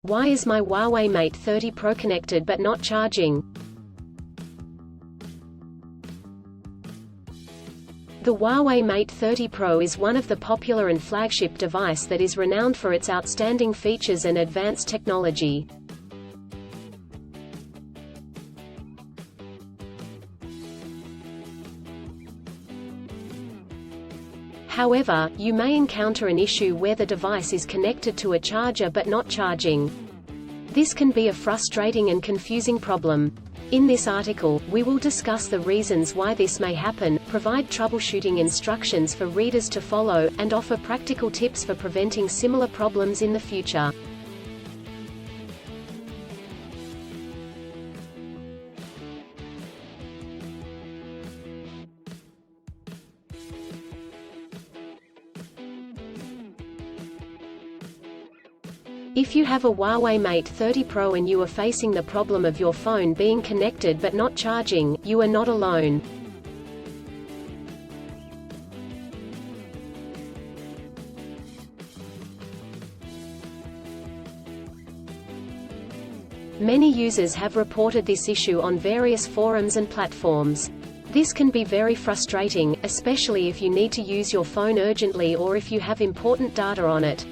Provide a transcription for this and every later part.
Why is my Huawei Mate 30 Pro connected but not charging? The Huawei Mate 30 Pro is one of the popular and flagship device that is renowned for its outstanding features and advanced technology. However, you may encounter an issue where the device is connected to a charger but not charging. This can be a frustrating and confusing problem. In this article, we will discuss the reasons why this may happen, provide troubleshooting instructions for readers to follow, and offer practical tips for preventing similar problems in the future. If you have a Huawei Mate 30 Pro and you are facing the problem of your phone being connected but not charging, you are not alone. Many users have reported this issue on various forums and platforms. This can be very frustrating, especially if you need to use your phone urgently or if you have important data on it.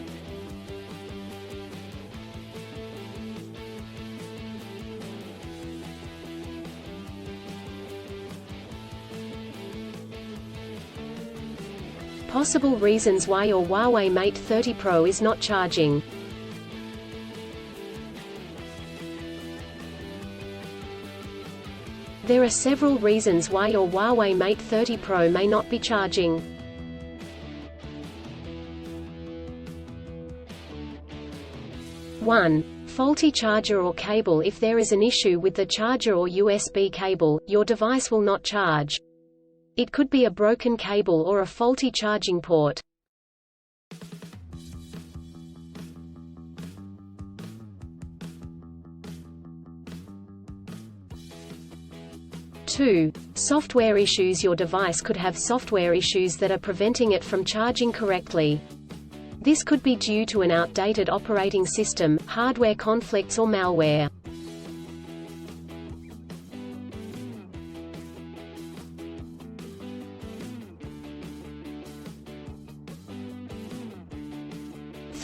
Possible reasons why your Huawei Mate 30 Pro is not charging. There are several reasons why your Huawei Mate 30 Pro may not be charging. One, faulty charger or cable. If there is an issue with the charger or USB cable, your device will not charge. It could be a broken cable or a faulty charging port. Two, software issues. Your device could have software issues that are preventing it from charging correctly. This could be due to an outdated operating system, hardware conflicts or malware.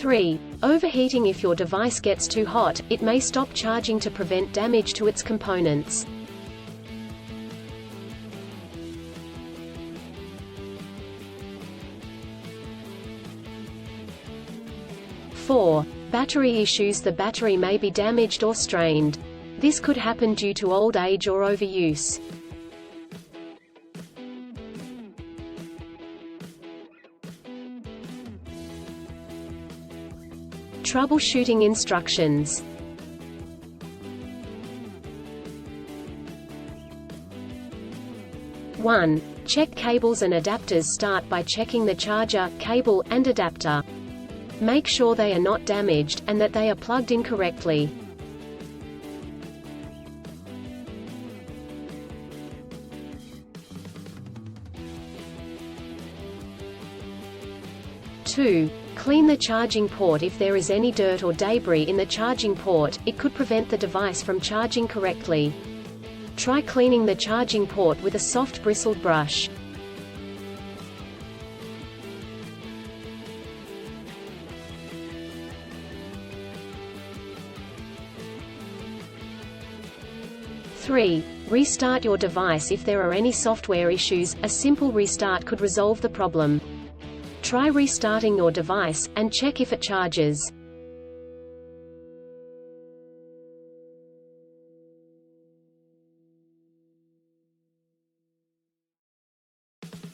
Three, overheating. If your device gets too hot, it may stop charging to prevent damage to its components. Four, battery issues. The battery may be damaged or strained. This could happen due to old age or overuse. Troubleshooting instructions. 1. Check cables and adapters. Start by checking the charger, cable, and adapter. Make sure they are not damaged, and that they are plugged in correctly. Two. Clean the charging port. If there is any dirt or debris in the charging port, it could prevent the device from charging correctly. Try cleaning the charging port with a soft bristled brush. Three. Restart your device. If there are any software issues, a simple restart could resolve the problem. Try restarting your device, and check if it charges.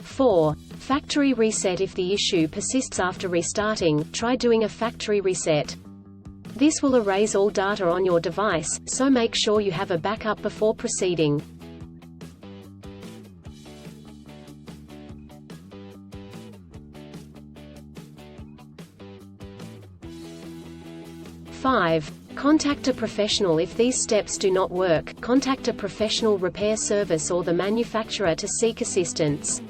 Four. Factory reset. If the issue persists after restarting, try doing a factory reset. This will erase all data on your device, so make sure you have a backup before proceeding. Five. Contact a professional. If these steps do not work, contact a professional repair service or the manufacturer to seek assistance.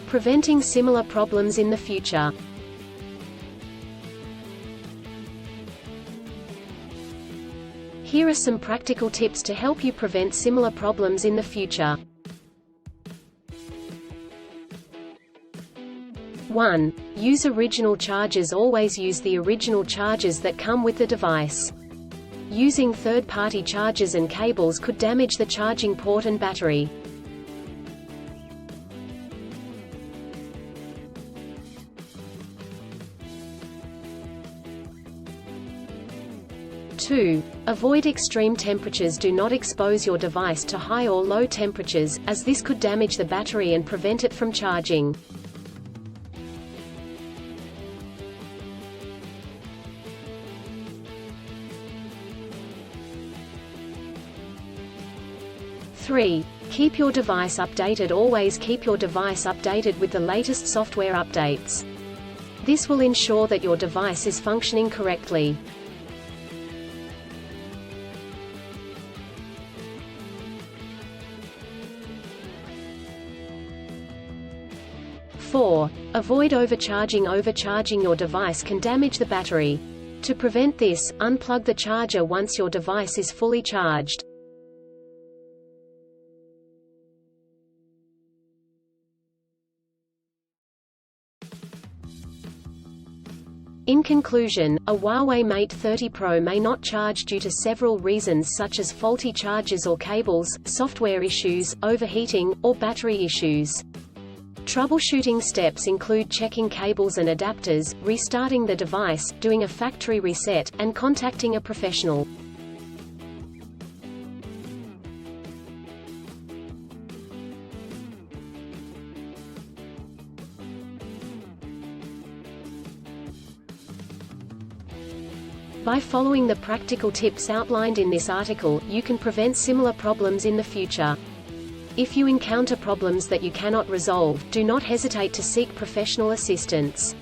preventing similar problems in the future. Here are some practical tips to help you prevent similar problems in the future. 1. Use original chargers. Always use the original chargers that come with the device. Using third-party chargers and cables could damage the charging port and battery. 2. Avoid extreme temperatures. Do not expose your device to high or low temperatures, as this could damage the battery and prevent it from charging. 3. Keep your device updated. Always keep your device updated with the latest software updates. This will ensure that your device is functioning correctly. 4. Avoid overcharging. Overcharging your device can damage the battery. To prevent this, unplug the charger once your device is fully charged. In conclusion, a Huawei Mate 30 Pro may not charge due to several reasons such as faulty chargers or cables, software issues, overheating, or battery issues. Troubleshooting steps include checking cables and adapters, restarting the device, doing a factory reset, and contacting a professional. By following the practical tips outlined in this article, you can prevent similar problems in the future. If you encounter problems that you cannot resolve, do not hesitate to seek professional assistance.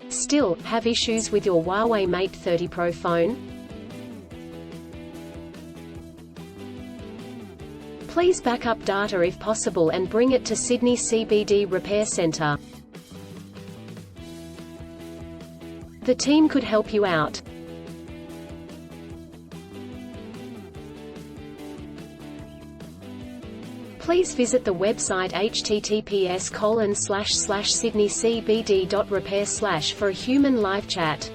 Still, have issues with your Huawei Mate 30 Pro phone? Please back up data if possible and bring it to Sydney CBD Repair Centre. The team could help you out. Please visit the website https://sydneycbd.repair/ for a human live chat.